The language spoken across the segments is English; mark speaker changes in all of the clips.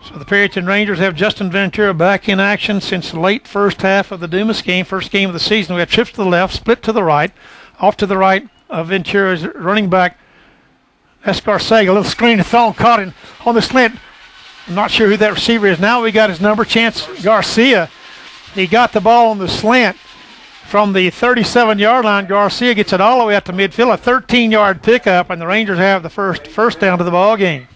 Speaker 1: So the Perryton Rangers have Justin Ventura back in action since the late first half of the Dumas game, first game of the season. We have trips to the left, split to the right. Off to the right of Ventura's running back, Escarcega. A little screen thrown, caught him on the slant. I'm not sure who that receiver is. Now we got his number, Chance Garcia. He got the ball on the slant from the 37-yard line. Garcia gets it all the way out to midfield, a 13-yard pickup, and the Rangers have the first down to the ball game.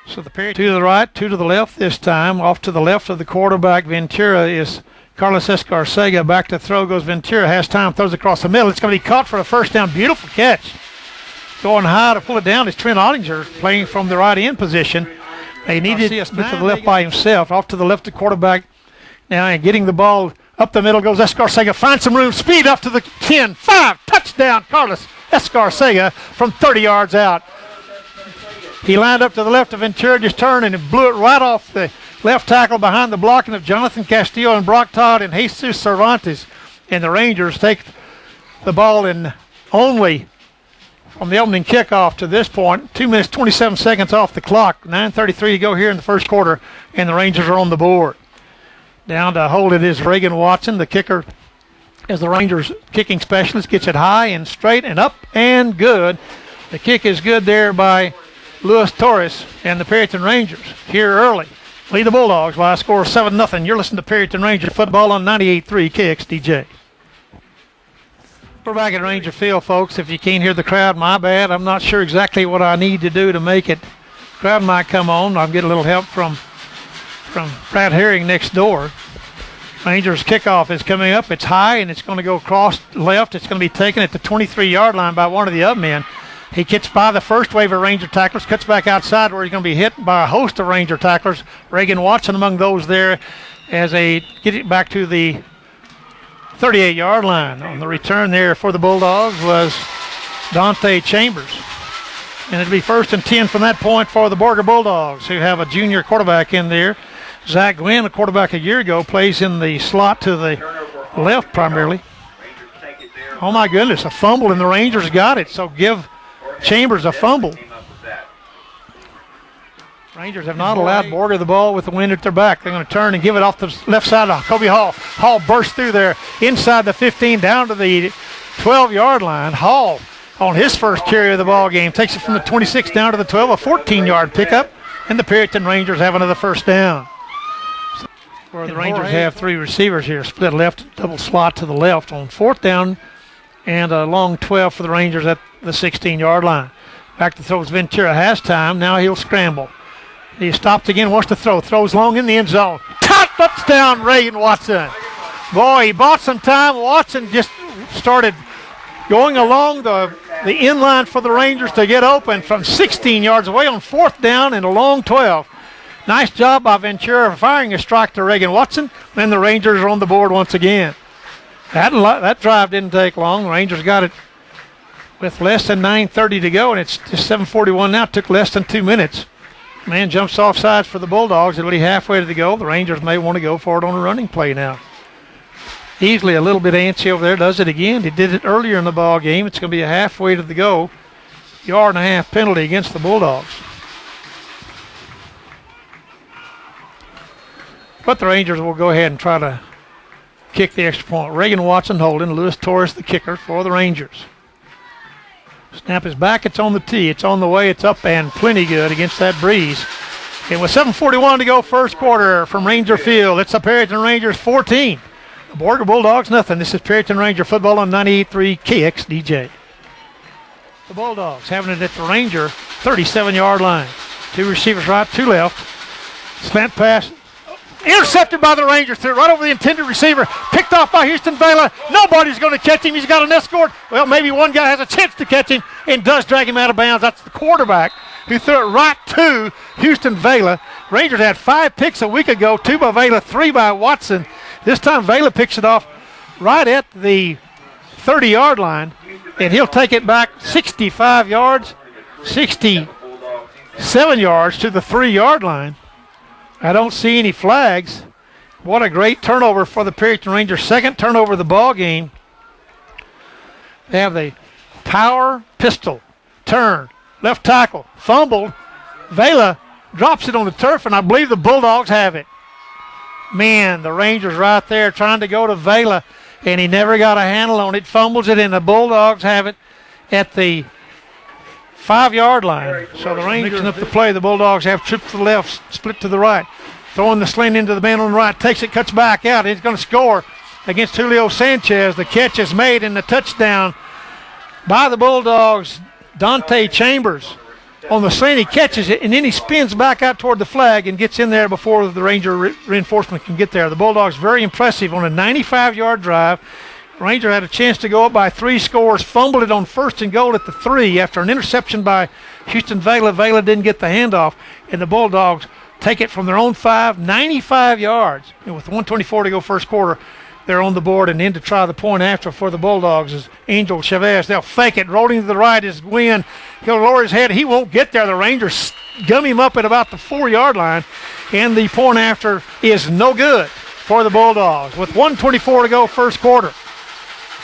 Speaker 1: So the Perry, two to the right, two to the left this time. Off to the left of the quarterback, Ventura, is Carlos Escarcega. Back to throw goes Ventura. Has time, throws across the middle. It's going to be caught for a first down. Beautiful catch. Going high to pull it down is Trent Ottinger playing from the right end position. They needed to split to the left by himself. Off to the left, the quarterback now, and getting the ball up the middle goes Escarcega. Finds some room, speed up to the 10, 5, touchdown, Carlos Escarcega from 30 yards out. He lined up to the left of Ventura, just turned and blew it right off the left tackle behind the blocking of Jonathan Castillo and Brock Todd and Jesus Cervantes. And the Rangers take the ball in only from the opening kickoff to this point. 2 minutes, 27 seconds off the clock. 9:33 to go here in the first quarter, and the Rangers are on the board. Down to hold it is Reagan Watson. The kicker is the Rangers kicking specialist. Gets it high and straight and up and good. The kick is good there by Luis Torres and the Perryton Rangers here early. Lead the Bulldogs by a score of 7-0. You're listening to Perryton Ranger football on 98.3 KXDJ. We're back at Ranger Field, folks. If you can't hear the crowd, my bad. I'm not sure exactly what I need to do to make it. The crowd might come on. I'll get a little help from Brad Herring next door. Rangers kickoff is coming up. It's high, and it's going to go across left. It's going to be taken at the 23-yard line by one of the up men. He gets by the first wave of Ranger tacklers, cuts back outside where he's going to be hit by a host of Ranger tacklers. Reagan Watson among those there as they get it back to the 38-yard line. On the return there for the Bulldogs was Dante Chambers. And it'll be 1st and 10 from that point for the Borger Bulldogs, who have a junior quarterback in there. Zach Gwynn, a quarterback a year ago, plays in the slot to the left primarily. Oh, my goodness, a fumble, and the Rangers got it. So give Chambers a fumble. Rangers have not allowed Borger the ball with the wind at their back. They're going to turn and give it off the left side of Kobe Hall. Hall bursts through there inside the 15 down to the 12-yard line. Hall on his first carry of the ball game takes it from the 26 down to the 12, a 14-yard pickup, and the Perryton Rangers have another first down. Where the Rangers have three receivers here, split left, double slot to the left on 4th down, and a long 12 for the Rangers at the 16-yard line. Back to throws Ventura, has time. Now he'll scramble. He stops again, wants to throw. Throws long in the end zone. Touchdown, Reagan Watson. Boy, he bought some time. Watson just started going along the inline for the Rangers to get open from 16 yards away on 4th down and a long 12. Nice job by Ventura firing a strike to Reagan Watson. Then the Rangers are on the board once again. That drive didn't take long. The Rangers got it with less than 9:30 to go, and it's just 7:41 now. It took less than 2 minutes. Man jumps off sides for the Bulldogs. It'll be halfway to go. The Rangers may want to go for it on a running play now. Easily a little bit antsy over there. Does it again. He did it earlier in the ball game. It's going to be a halfway to the go. 1.5-yard penalty against the Bulldogs. But the Rangers will go ahead and try to kick the extra point. Reagan Watson holding. Luis Torres the kicker for the Rangers. Snap is back. It's on the tee. It's on the way. It's up and plenty good against that breeze. And with 7:41 to go first quarter from Ranger Field, it's the Perryton Rangers 14. The Borger Bulldogs nothing. This is Perryton Ranger football on 98.3 KXDJ. The Bulldogs having it at the Ranger 37-yard line. Two receivers right, two left. Slant pass. Intercepted by the Rangers, threw right over the intended receiver. Picked off by Houston Vela. Nobody's going to catch him. He's got an escort. Well, maybe one guy has a chance to catch him and does drag him out of bounds. That's the quarterback who threw it right to Houston Vela. Rangers had 5 picks a week ago, 2 by Vela, 3 by Watson. This time Vela picks it off right at the 30-yard line, and he'll take it back 65 yards, 67 yards to the 3-yard line. I don't see any flags. What a great turnover for the Perryton Rangers. Second turnover of the ball game. They have the power pistol turn. Left tackle. Fumbled. Vela drops it on the turf, and I believe the Bulldogs have it. Man, the Rangers right there trying to go to Vela, and he never got a handle on it. Fumbles it, and the Bulldogs have it at the 5-yard line. So the Rangers mixing up the play. The Bulldogs have tripped to the left, split to the right. Throwing the sling into the man on the right. Takes it, cuts back out. He's going to score against Julio Sanchez. The catch is made, and the touchdown by the Bulldogs. Dante Chambers on the sling. He catches it, and then he spins back out toward the flag and gets in there before the Ranger reinforcement can get there. The Bulldogs very impressive on a 95-yard drive. Ranger had a chance to go up by 3 scores, fumbled it on 1st and goal at the 3 after an interception by Houston Vela. Vela didn't get the handoff, and the Bulldogs take it from their own 5, 95 yards. And with 1:24 to go first quarter, they're on the board, and in to try the point after for the Bulldogs is Angel Chavez. They'll fake it. Rolling to the right is Gwynn. He'll lower his head. He won't get there. The Rangers gum him up at about the 4-yard line, and the point after is no good for the Bulldogs. With 1:24 to go first quarter.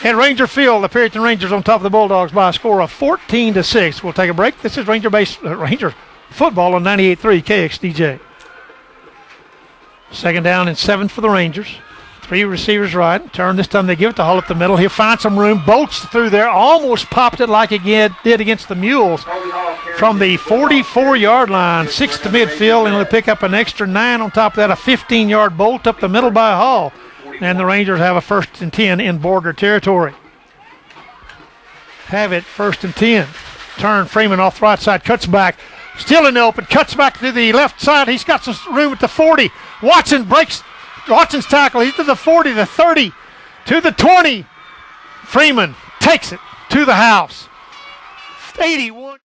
Speaker 1: At Ranger Field, the Perryton Rangers on top of the Bulldogs by a score of 14-6. We'll take a break. This is Ranger football on 98.3 KXDJ. Second down and 7 for the Rangers. 3 receivers right. Turn this time. They give it to Hull up the middle. He'll find some room. Bolts through there. Almost popped it like it did against the Mules from the 44-yard line. 6 to midfield, and he'll pick up an extra 9 on top of that. A 15-yard bolt up the middle by Hall. And the Rangers have a 1st and 10 in Borger territory. Have it 1st and 10. Turn Freeman off the right side. Cuts back. Still in the open. Cuts back to the left side. He's got some room at the 40. Watson breaks Watson's tackle. He's to the 40, the 30, to the 20. Freeman takes it to the house. 81.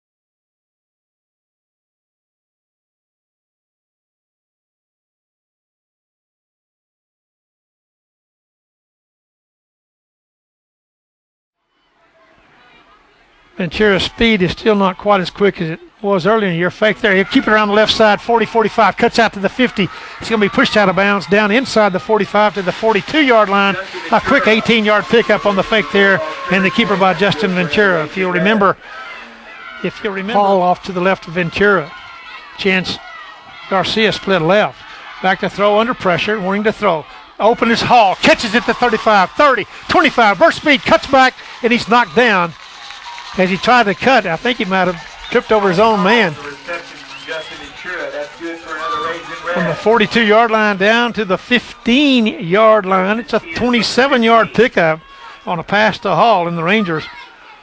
Speaker 1: Ventura's speed is still not quite as quick as it was earlier in the year. Fake there. He'll keep it around the left side. 40-45. Cuts out to the 50. He's going to be pushed out of bounds down inside the 45 to the 42-yard line. A quick 18-yard pickup on the fake there. And the keeper by Justin Ventura. If you'll remember, Hall off to the left of Ventura. Chance Garcia split left. Back to throw under pressure. Wanting to throw. Open is Hall. Catches it to 35, 30, 25. Burst speed. Cuts back. And he's knocked down. As he tried to cut, I think he might have tripped over his own man. From the 42-yard line down to the 15-yard line. It's a 27-yard pickup on a pass to Hall, and the Rangers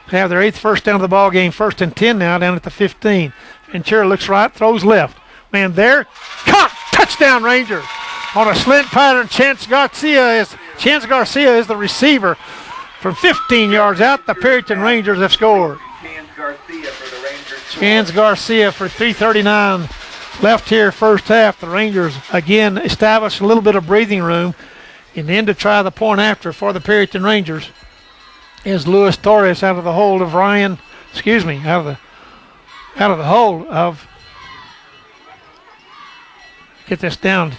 Speaker 1: have their 8th first down of the ball game. 1st and 10 now down at the 15. Ventura looks right, throws left. Man there, caught, touchdown Rangers. On a slant pattern, Chance Garcia is the receiver. From 15 yards out, the Perryton Rangers have scored. Chance Garcia for 3:39 left here first half. The Rangers again establish a little bit of breathing room. And then to try the point after for the Perryton Rangers is Luis Torres out of the hold of out of the hold of, get this down,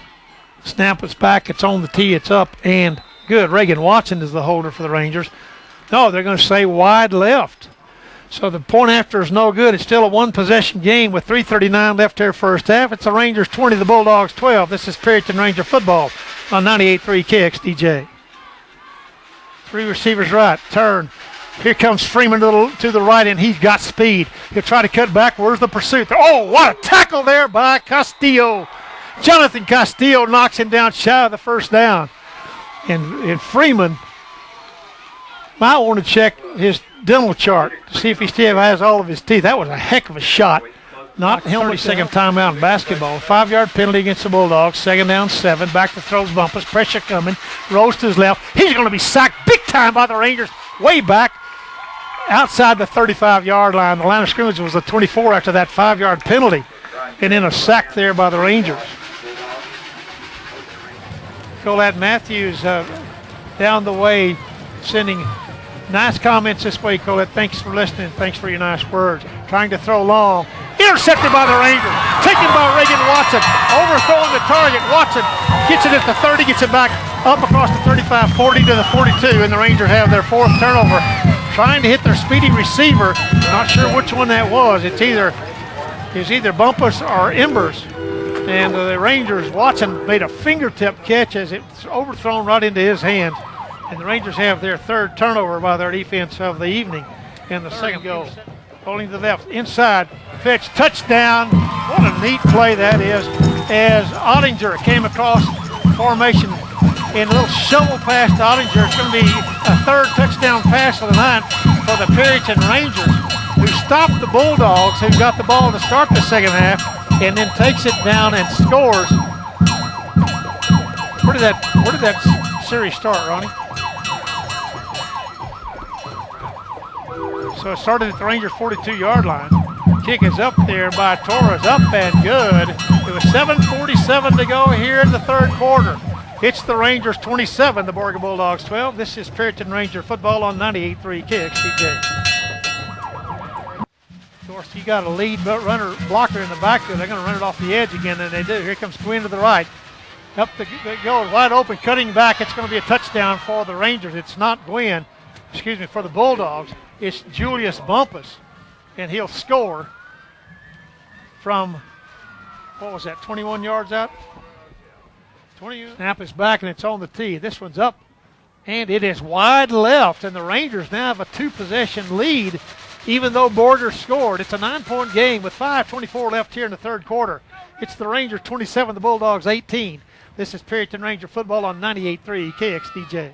Speaker 1: snap is back, it's on the tee, it's up, and good. Reagan Watson is the holder for the Rangers. No, they're going to say wide left. So the point after is no good. It's still a 1-possession game with 3:39 left here first half. It's the Rangers 20, the Bulldogs 12. This is Perryton Ranger football on 98.3 KXDJ. 3 receivers right. Turn. Here comes Freeman to the right, and he's got speed. He'll try to cut back. Where's the pursuit? Oh, what a tackle there by Castillo. Jonathan Castillo knocks him down shy of the first down. And Freeman might want to check his dental chart to see if he still has all of his teeth. That was a heck of a shot. Not 30-second timeout in basketball. 5-yard penalty against the Bulldogs. 2nd down, 7. Back to throws Bumpus. Pressure coming. Rolls to his left. He's going to be sacked big time by the Rangers. Way back outside the 35-yard line. The line of scrimmage was the 24 after that 5-yard penalty. And then a sack there by the Rangers. Colette Matthews down the way sending nice comments this way, Colette. Thanks for listening. Thanks for your nice words. Trying to throw long. Intercepted by the Rangers. Taken by Reagan Watson. Overthrowing the target. Watson gets it at the 30, gets it back up across the 35, 40 to the 42, and the Rangers have their 4th turnover. Trying to hit their speedy receiver. Not sure which one that was. It's either is either Bumpus or Embers. And the Rangers, Watson made a fingertip catch as it's overthrown right into his hands. And the Rangers have their third turnover by their defense of the evening. And the second goal, holding to the left, inside, pitch, touchdown. What a neat play that is, as Ottinger came across formation in a little shovel pass to Ottinger. It's going to be a third touchdown pass of the night for the Perryton Rangers, who stopped the Bulldogs, who got the ball to start the second half, and then takes it down and scores. Where did that series start, Ronnie? So it started at the Rangers' 42-yard line. Kick is up there by Torres, up and good. It was 7:47 to go here in the third quarter. It's the Rangers 27, the Borger Bulldogs 12. This is Perryton Ranger football on 98.3 KXTJ. Of course, you got a lead runner blocker in the backfield. They're going to run it off the edge again, and they do. Here comes Quinn to the right. Up the goal, wide open, cutting back. It's going to be a touchdown for the Rangers. It's not Gwynn, for the Bulldogs. It's Julius Bumpus, and he'll score from, 21 yards out? 20. Snap is back, and it's on the tee. This one's up, and it is wide left, and the Rangers now have a two-possession lead, even though Borger scored. It's a 9-point game with 5:24 left here in the third quarter. It's the Rangers 27, the Bulldogs 18. This is Perryton Ranger football on 98.3 KXDJ.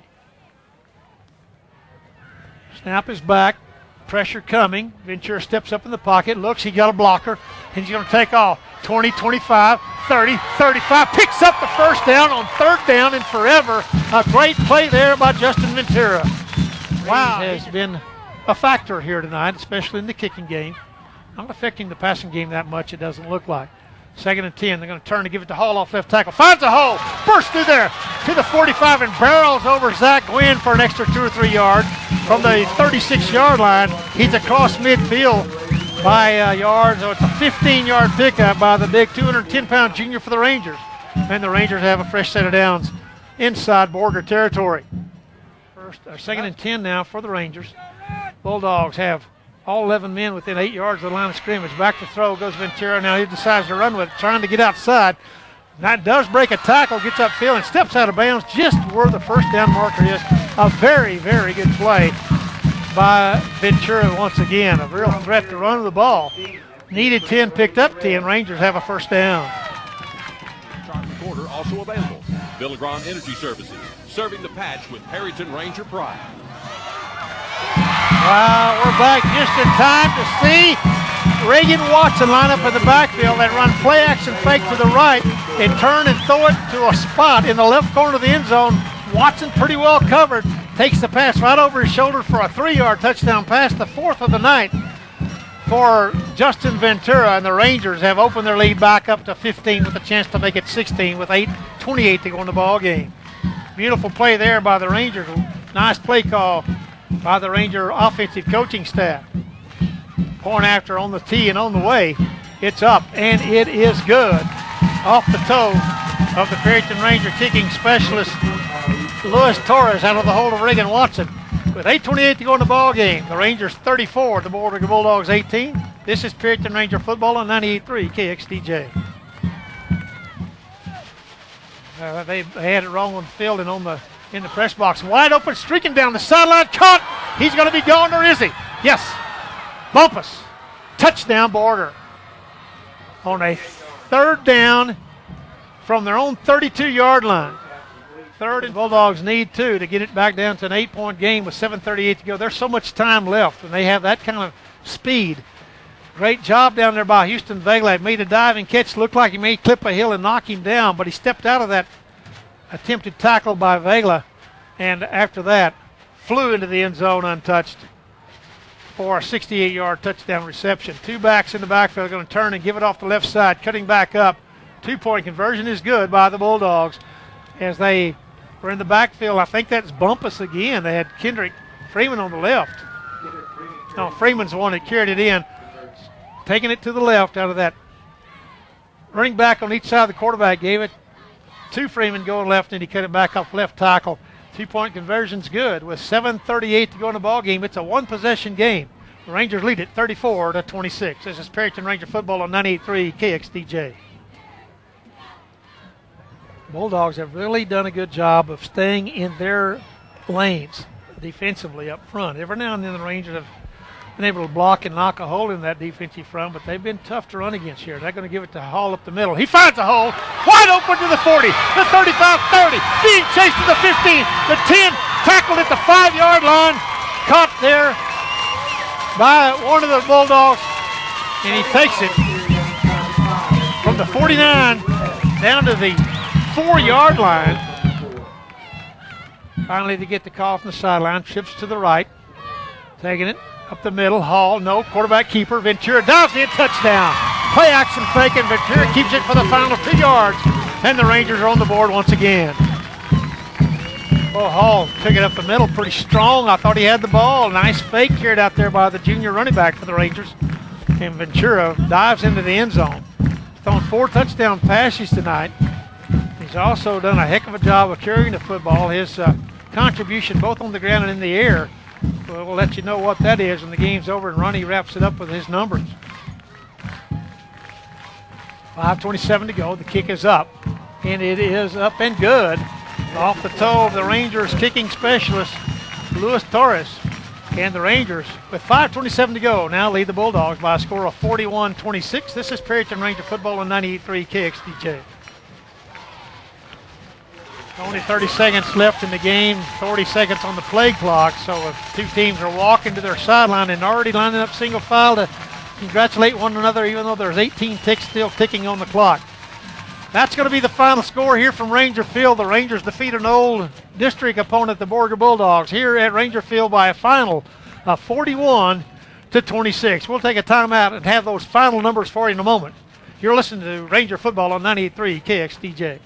Speaker 1: Snap is back. Pressure coming. Ventura steps up in the pocket. Looks, he got a blocker. And he's going to take off. 20, 25, 30, 35. Picks up the first down on third down and forever. A great play there by Justin Ventura. Wow. Has been a factor here tonight, especially in the kicking game. Not affecting the passing game that much, it doesn't look like. 2nd and 10. They're going to turn to give it to Hall off left tackle. Finds a hole. Bursts through there to the 45 and barrels over Zach Gwynn for an extra 2 or 3 yards. From the 36-yard line, he's across midfield by a yard. So it's a 15-yard pickup by the big 210-pound junior for the Rangers. And the Rangers have a fresh set of downs inside Borger territory. 2nd and 10 now for the Rangers. Bulldogs have all 11 men within 8 yards of the line of scrimmage. Back to throw goes Ventura. Now he decides to run with it, trying to get outside. That does break a tackle, gets upfield and steps out of bounds just where the first down marker is. A very, very good play by Ventura once again. A real threat to run the ball. Needed 10, picked up 10. Rangers have a first down.
Speaker 2: Chart recorder also available. Villegron Energy Services, serving the patch with Perryton Ranger pride.
Speaker 1: Wow, we're back just in time to see Reagan Watson line up in the backfield and run play action fake to the right and turn and throw it to a spot in the left corner of the end zone. Watson pretty well covered, takes the pass right over his shoulder for a 3-yard touchdown pass, the 4th of the night for Justin Ventura, and the Rangers have opened their lead back up to 15 with a chance to make it 16 with 8:28 to go in the ball game. Beautiful play there by the Rangers. Nice play call by the Ranger offensive coaching staff. Point after on the tee and on the way. It's up, and it is good. Off the toe of the Perryton Ranger kicking specialist, Luis Torres, out of the hold of Reagan Watson. With 8:28 to go in the ball game, the Rangers 34, the Borger Bulldogs 18. This is Perryton Ranger football on 98.3 KXDJ. They had it wrong on the field and in the press box. Wide open, streaking down the sideline, caught. He's going to be gone, or is he? Yes. Bumpus. Touchdown, Borger. On a third down from their own 32-yard line. Third, and Bulldogs need to get it back down to an 8-point game with 7:38 to go. There's so much time left, and they have that kind of speed. Great job down there by Houston Vegla. Made a diving catch. Looked like he may clip a hill and knock him down, but he stepped out of that attempted tackle by Vegla, and after that flew into the end zone untouched for a 68-yard touchdown reception. Two backs in the backfield are going to turn and give it off the left side, cutting back up. 2-point conversion is good by the Bulldogs as they were in the backfield. I think that's Bumpus again. They had Kendrick Freeman on the left. No, Freeman's the one that carried it in, taking it to the left out of that. Running back on each side of the quarterback gave it to Freeman going left, and he cut it back off left tackle. 2-point conversion's good with 7:38 to go in the ball game. It's a one-possession game The Rangers lead it 34-26. This is Perryton Ranger football on 98.3 KXDJ. Bulldogs have really done a good job of staying in their lanes defensively up front. Every now and then the Rangers have been able to block and knock a hole in that defensive front, but they've been tough to run against here. They're going to give it to Hall up the middle. He finds a hole, wide open to the 40, the 35-30, being chased to the 15, the 10, tackled at the 5-yard line, caught there by one of the Bulldogs, and he takes it from the 49 down to the 4-yard line. Finally, they get the call from the sideline. Trips to the right. Taking it up the middle. Hall, no. Quarterback keeper. Ventura dives in. Touchdown. Play action fake, and Ventura keeps it for the final 2 yards. And the Rangers are on the board once again. Well, Hall took it up the middle pretty strong. I thought he had the ball. Nice fake carried out there by the junior running back for the Rangers. And Ventura dives into the end zone. He's thrown 4 touchdown passes tonight. He's also done a heck of a job of carrying the football. His contribution both on the ground and in the air, we'll let you know what that is when the game's over, and Ronnie wraps it up with his numbers. 5:27 to go. The kick is up, and it is up and good. Off the toe of the Rangers kicking specialist, Luis Torres. And the Rangers, with 5:27 to go, now lead the Bulldogs by a score of 41-26. This is Perryton Ranger football on 98.3 KXDJ. Only 30 seconds left in the game, 40 seconds on the play clock. So if two teams are walking to their sideline and already lining up single file to congratulate one another, even though there's 18 ticks still ticking on the clock. That's going to be the final score here from Ranger Field. The Rangers defeat an old district opponent, the Borger Bulldogs, here at Ranger Field by a final of 41-26. We'll take a timeout and have those final numbers for you in a moment. You're listening to Ranger Football on 98.3 KXDJ.